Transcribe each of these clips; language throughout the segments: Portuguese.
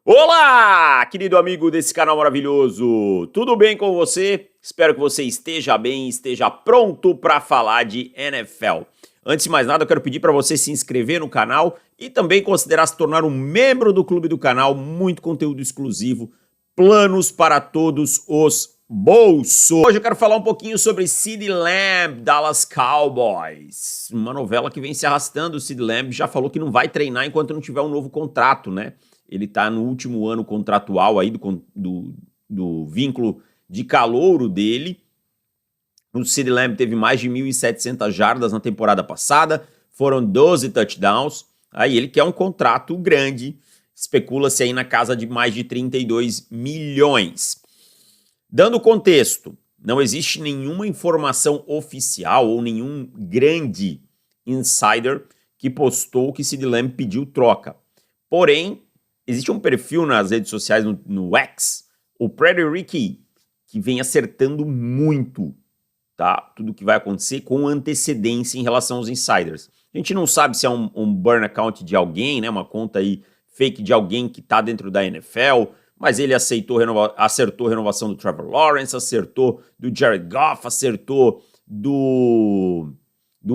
Olá, querido amigo desse canal maravilhoso! Tudo bem com você? Espero que você esteja bem, esteja pronto para falar de NFL. Antes de mais nada, eu quero pedir para você se inscrever no canal e também considerar se tornar um membro do clube do canal, muito conteúdo exclusivo, planos para todos os bolsos. Hoje eu quero falar um pouquinho sobre CeeDee Lamb, Dallas Cowboys. Uma novela que vem se arrastando. O CeeDee Lamb já falou que não vai treinar enquanto não tiver um novo contrato, né? Ele está no último ano contratual aí do vínculo de calouro dele. O CeeDee Lamb teve mais de 1.700 jardas na temporada passada, foram 12 touchdowns. Aí ele quer um contrato grande, especula-se aí na casa de mais de 32 milhões. Dando contexto, não existe nenhuma informação oficial ou nenhum grande insider que postou que CeeDee Lamb pediu troca. Porém, existe um perfil nas redes sociais, no X, o Pretty Ricky, que vem acertando muito, tá? Tudo que vai acontecer com antecedência em relação aos insiders. A gente não sabe se é um burn account de alguém, né? Uma conta aí fake de alguém que tá dentro da NFL, mas ele acertou a renovação do Trevor Lawrence, acertou do Jared Goff, acertou do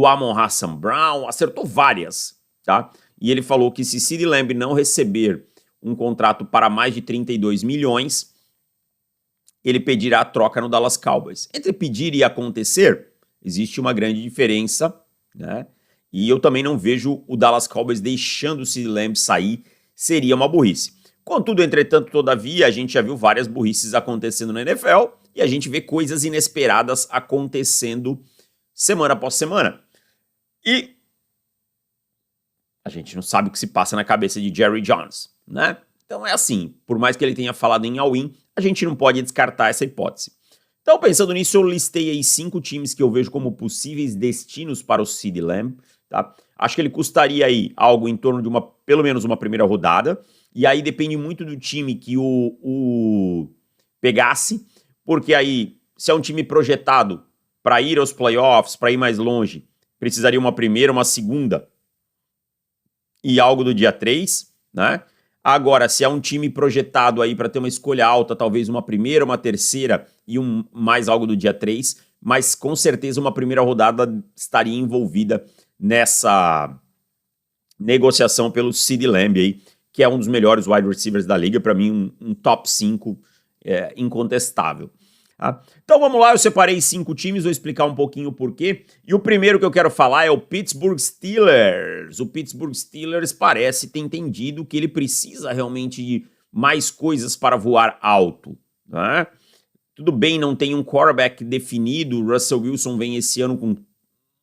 Amon-Ra St. Brown, acertou várias, tá? E ele falou que se CeeDee Lamb não receber um contrato para mais de 32 milhões, ele pedirá a troca no Dallas Cowboys. Entre pedir e acontecer, existe uma grande diferença, né? E eu também não vejo o Dallas Cowboys deixando o CeeDee Lamb sair, seria uma burrice. Contudo, entretanto, todavia, a gente já viu várias burrices acontecendo na NFL e a gente vê coisas inesperadas acontecendo semana após semana. E a gente não sabe o que se passa na cabeça de Jerry Jones, né? Então é assim, por mais que ele tenha falado em all-in, a gente não pode descartar essa hipótese. Então, pensando nisso, eu listei aí 5 times que eu vejo como possíveis destinos para o CeeDee Lamb, tá? Acho que ele custaria aí algo em torno de pelo menos uma primeira rodada, e aí depende muito do time que o pegasse, porque aí, se é um time projetado para ir aos playoffs, para ir mais longe, precisaria uma primeira, uma segunda, e algo do dia 3, né? Agora, se é um time projetado aí para ter uma escolha alta, talvez uma primeira, uma terceira e mais algo do dia 3, mas com certeza uma primeira rodada estaria envolvida nessa negociação pelo CeeDee Lamb aí, que é um dos melhores wide receivers da liga, para mim um top 5 incontestável. Tá? Então vamos lá, eu separei 5 times, vou explicar um pouquinho o porquê. E o primeiro que eu quero falar é o Pittsburgh Steelers. O Pittsburgh Steelers parece ter entendido que ele precisa realmente de mais coisas para voar alto. Né? Tudo bem, não tem um quarterback definido, o Russell Wilson vem esse ano com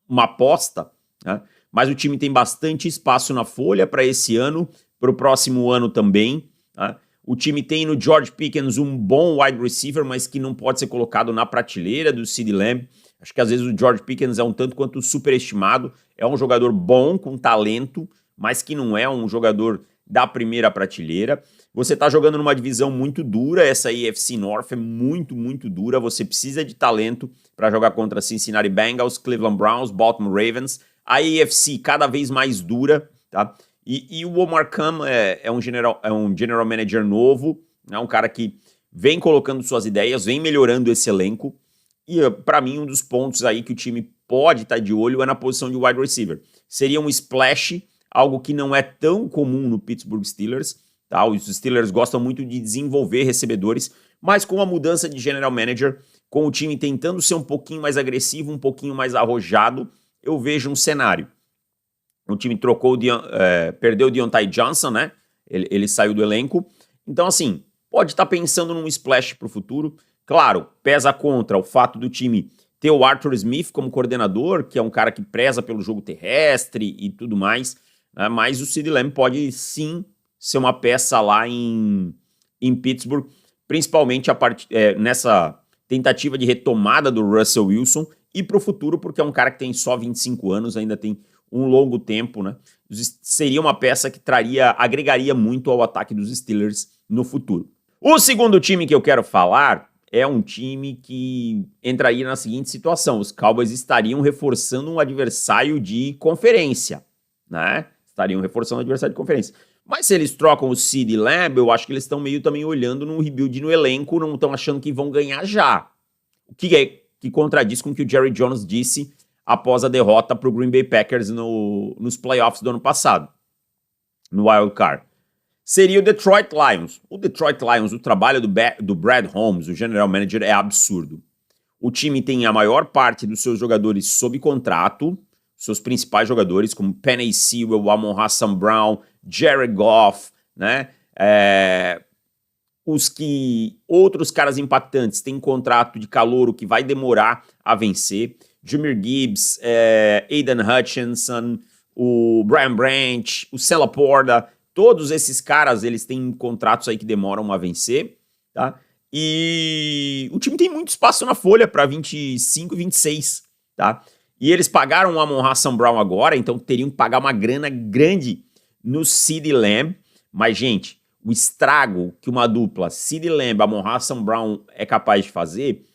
uma aposta, né? Mas o time tem bastante espaço na folha para esse ano, para o próximo ano também. Tá? O time tem no George Pickens um bom wide receiver, mas que não pode ser colocado na prateleira do CeeDee Lamb. Acho que às vezes o George Pickens é um tanto quanto superestimado. É um jogador bom, com talento, mas que não é um jogador da primeira prateleira. Você está jogando numa divisão muito dura, essa AFC North é muito, muito dura. Você precisa de talento para jogar contra Cincinnati Bengals, Cleveland Browns, Baltimore Ravens. A AFC cada vez mais dura, tá? E o Omar Khan é um general manager novo, é um cara que vem colocando suas ideias, vem melhorando esse elenco. E para mim, um dos pontos aí que o time pode estar de olho é na posição de wide receiver. Seria um splash, algo que não é tão comum no Pittsburgh Steelers. Tá? Os Steelers gostam muito de desenvolver recebedores, mas com a mudança de general manager, com o time tentando ser um pouquinho mais agressivo, um pouquinho mais arrojado, eu vejo um cenário. O time perdeu o Deontay Johnson, né? Ele saiu do elenco. Então, assim, pode estar pensando num splash para o futuro. Claro, pesa contra o fato do time ter o Arthur Smith como coordenador, que é um cara que preza pelo jogo terrestre e tudo mais, né? Mas o CeeDee Lamb pode sim ser uma peça lá em Pittsburgh, principalmente nessa tentativa de retomada do Russell Wilson e para o futuro, porque é um cara que tem só 25 anos, ainda tem um longo tempo, né? Seria uma peça que agregaria muito ao ataque dos Steelers no futuro. O segundo time que eu quero falar é um time que entraria na seguinte situação: os Cowboys estariam reforçando um adversário de conferência, né? Estariam reforçando um adversário de conferência. Mas se eles trocam o CeeDee Lamb, eu acho que eles estão meio também olhando no rebuild no elenco, não estão achando que vão ganhar já. O que contradiz com o que o Jerry Jones disse após a derrota para o Green Bay Packers nos playoffs do ano passado, no Wild Card. Seria o Detroit Lions. O Detroit Lions, o trabalho do Brad Holmes, o general manager, é absurdo. O time tem a maior parte dos seus jogadores sob contrato, seus principais jogadores, como Penei Sewell, Amon-Ra St. Brown, Jared Goff, né? Outros caras impactantes têm contrato de calouro que vai demorar a vencer. Jahmyr Gibbs, Aidan Hutchinson, o Brian Branch, o Sam Laporta, todos esses caras, eles têm contratos aí que demoram a vencer, tá? E o time tem muito espaço na folha para 25 e 26, tá? E eles pagaram o Amon-Ra St. Brown agora, então teriam que pagar uma grana grande no CeeDee Lamb. Mas, gente, o estrago que uma dupla CeeDee Lamb, Amon-Ra St. Brown é capaz de fazer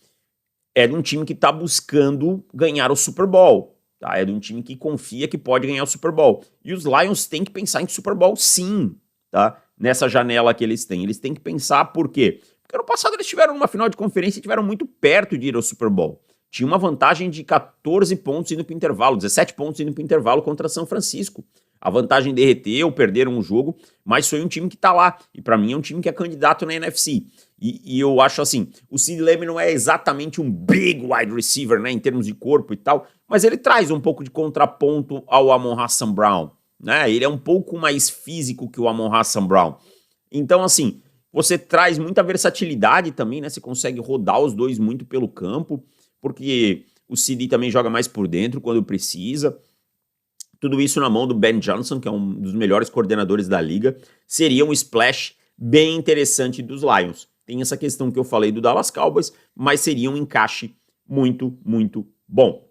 é de um time que está buscando ganhar o Super Bowl. Tá? É de um time que confia que pode ganhar o Super Bowl. E os Lions têm que pensar em Super Bowl sim, tá? Nessa janela que eles têm. Eles têm que pensar por quê? Porque ano passado eles tiveram numa final de conferência e tiveram muito perto de ir ao Super Bowl. Tinha uma vantagem de 14 pontos indo para o intervalo, 17 pontos indo para o intervalo contra São Francisco. A vantagem derreteu, perderam o jogo, mas foi um time que tá lá. E para mim é um time que é candidato na NFC. E eu acho assim, o CeeDee Lamb não é exatamente um big wide receiver, né, em termos de corpo e tal, mas ele traz um pouco de contraponto ao Amon-Ra St. Brown, né? Ele é um pouco mais físico que o Amon-Ra St. Brown. Então, assim, você traz muita versatilidade também, né? Você consegue rodar os dois muito pelo campo, porque o CeeDee também joga mais por dentro quando precisa. Tudo isso na mão do Ben Johnson, que é um dos melhores coordenadores da liga. Seria um splash bem interessante dos Lions. Tem essa questão que eu falei do Dallas Cowboys, mas seria um encaixe muito, muito bom.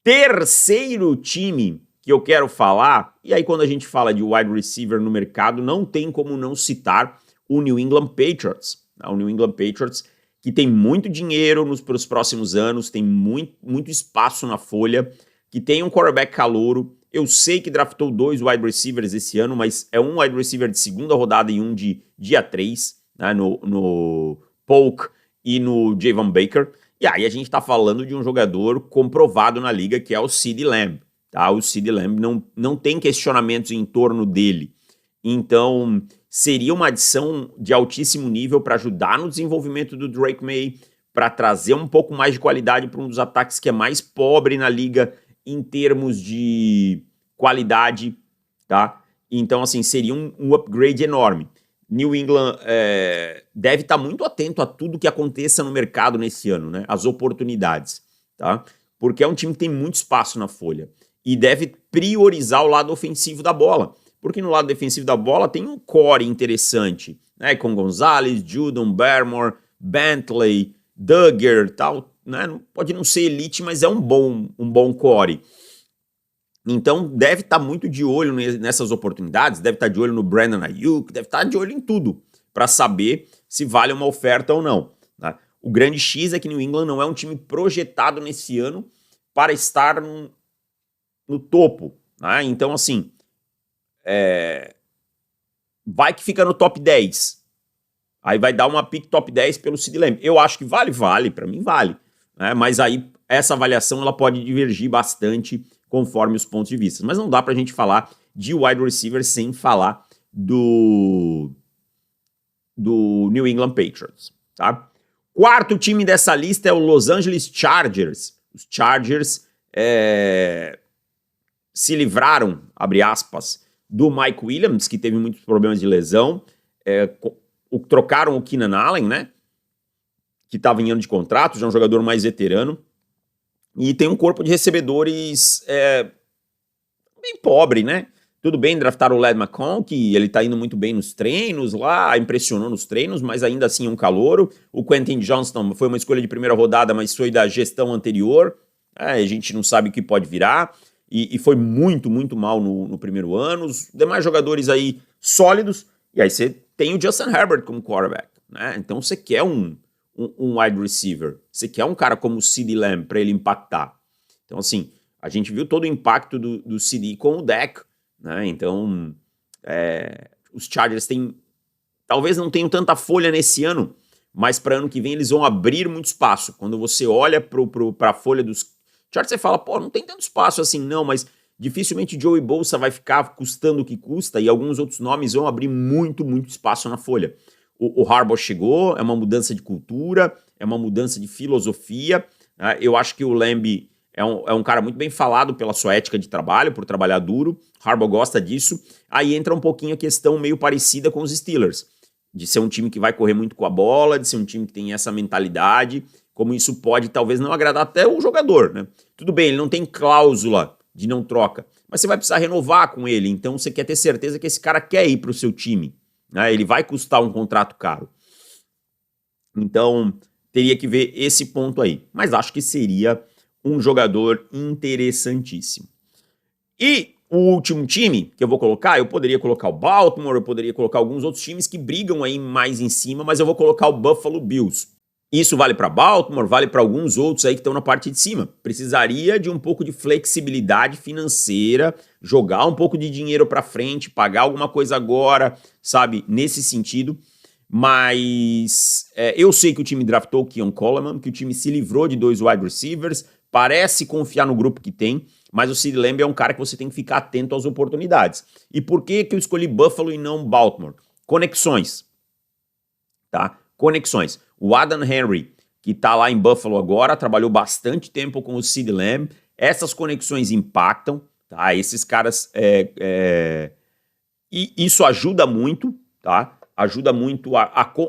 Terceiro time que eu quero falar, e aí quando a gente fala de wide receiver no mercado, não tem como não citar o New England Patriots. O New England Patriots, que tem muito dinheiro para os próximos anos, tem muito espaço na folha, que tem um quarterback calouro. Eu sei que draftou 2 wide receivers esse ano, mas é um wide receiver de segunda rodada e um de dia 3, né, no Polk e no Javon Baker. E aí a gente tá falando de um jogador comprovado na liga, que é o CeeDee Lamb. Tá? O CeeDee Lamb não tem questionamentos em torno dele. Então, seria uma adição de altíssimo nível para ajudar no desenvolvimento do Drake May, para trazer um pouco mais de qualidade para um dos ataques que é mais pobre na liga em termos de qualidade, tá? Então, assim, seria um upgrade enorme. New England deve estar muito atento a tudo que aconteça no mercado nesse ano, né? As oportunidades, tá? Porque é um time que tem muito espaço na folha e deve priorizar o lado ofensivo da bola, porque no lado defensivo da bola tem um core interessante, né? Com Gonzalez, Judon, Barmore, Bentley, Duggar, tal, né? Pode não ser elite, mas é um bom core. Então, deve estar muito de olho nessas oportunidades, deve estar de olho no Brandon Ayuk, deve estar de olho em tudo, para saber se vale uma oferta ou não. Tá? O grande X é que New England não é um time projetado nesse ano para estar no topo. Né? Então, assim, vai que fica no top 10. Aí vai dar uma pick top 10 pelo CeeDee Lamb. Eu acho que vale, para mim vale. Né? Mas aí essa avaliação ela pode divergir bastante conforme os pontos de vista. Mas não dá pra gente falar de wide receiver sem falar do New England Patriots, tá? Quarto time dessa lista é o Los Angeles Chargers. Os Chargers se livraram, abre aspas, do Mike Williams, que teve muitos problemas de lesão, trocaram o Keenan Allen, né? Que estava em ano de contrato, já é um jogador mais veterano, e tem um corpo de recebedores bem pobre, né? Tudo bem, draftaram o Led McConkey, que ele tá indo muito bem nos treinos lá, impressionou nos treinos, mas ainda assim é um calouro. O Quentin Johnston foi uma escolha de primeira rodada, mas foi da gestão anterior. A gente não sabe o que pode virar. E foi muito, muito mal no primeiro ano. Os demais jogadores aí sólidos. E aí você tem o Justin Herbert como quarterback, né? Então você quer um wide receiver. Você quer um cara como o CeeDee Lamb para ele impactar. Então, assim, a gente viu todo o impacto do CeeDee com o Dak, né? Então, os Chargers talvez não tenham tanta folha nesse ano, mas para ano que vem eles vão abrir muito espaço. Quando você olha para a folha dos Chargers, você fala, pô, não tem tanto espaço assim não, mas dificilmente Joey Bosa vai ficar custando o que custa e alguns outros nomes vão abrir muito, muito espaço na folha. O Harbaugh chegou, é uma mudança de cultura, é uma mudança de filosofia. Né? Eu acho que o Lamb é um cara muito bem falado pela sua ética de trabalho, por trabalhar duro. Harbaugh gosta disso. Aí entra um pouquinho a questão meio parecida com os Steelers, de ser um time que vai correr muito com a bola, de ser um time que tem essa mentalidade, como isso pode talvez não agradar até o jogador, né? Tudo bem, ele não tem cláusula de não troca, mas você vai precisar renovar com ele, então você quer ter certeza que esse cara quer ir para o seu time, né? Ele vai custar um contrato caro. Então, teria que ver esse ponto aí, mas acho que seria um jogador interessantíssimo. E o último time que eu vou colocar, eu poderia colocar o Baltimore, eu poderia colocar alguns outros times que brigam aí mais em cima, mas eu vou colocar o Buffalo Bills. Isso vale para Baltimore, vale para alguns outros aí que estão na parte de cima. Precisaria de um pouco de flexibilidade financeira, jogar um pouco de dinheiro para frente, pagar alguma coisa agora, sabe, nesse sentido. Mas eu sei que o time draftou o Keon Coleman, que o time se livrou de 2 wide receivers, parece confiar no grupo que tem, mas o CeeDee Lamb é um cara que você tem que ficar atento às oportunidades. E por que eu escolhi Buffalo e não Baltimore? Conexões, tá? Conexões. O Adam Henry, que tá lá em Buffalo agora, trabalhou bastante tempo com o CeeDee Lamb, essas conexões impactam, tá? Esses caras, e isso ajuda muito, tá? Ajuda muito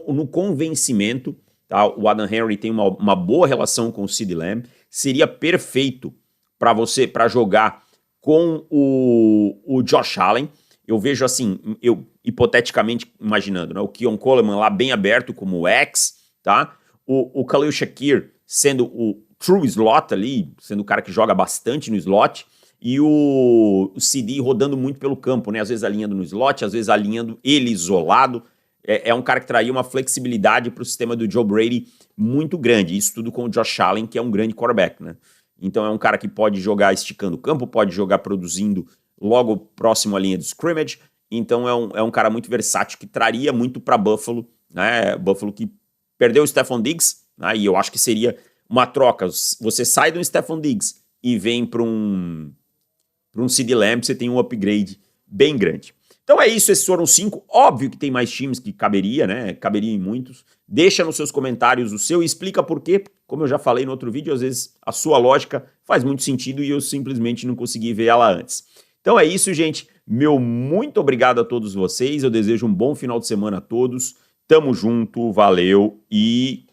no convencimento, tá? O Adam Henry tem uma boa relação com o CeeDee Lamb, seria perfeito para jogar com o Josh Allen. Eu vejo assim, eu hipoteticamente imaginando, né? O Keon Coleman lá bem aberto como o X, tá? O Khalil Shakir sendo o true slot ali, sendo o cara que joga bastante no slot, e o CD rodando muito pelo campo, né? Às vezes alinhando no slot, às vezes alinhando ele isolado. É um cara que traria uma flexibilidade para o sistema do Joe Brady muito grande. Isso tudo com o Josh Allen, que é um grande quarterback, né? Então é um cara que pode jogar esticando o campo, pode jogar produzindo logo próximo à linha de scrimmage. Então é um cara muito versátil que traria muito para Buffalo, né? Buffalo que perdeu o Stephon Diggs, né? E eu acho que seria uma troca. Você sai do Stephon Diggs e vem para um CeeDee Lamb, você tem um upgrade bem grande. Então é isso, esses foram 5. Óbvio que tem mais times que caberia, né? Caberia em muitos. Deixa nos seus comentários o seu e explica por quê. Como eu já falei no outro vídeo, às vezes a sua lógica faz muito sentido e eu simplesmente não consegui ver ela antes. Então é isso, gente. Meu muito obrigado a todos vocês. Eu desejo um bom final de semana a todos. Tamo junto, valeu e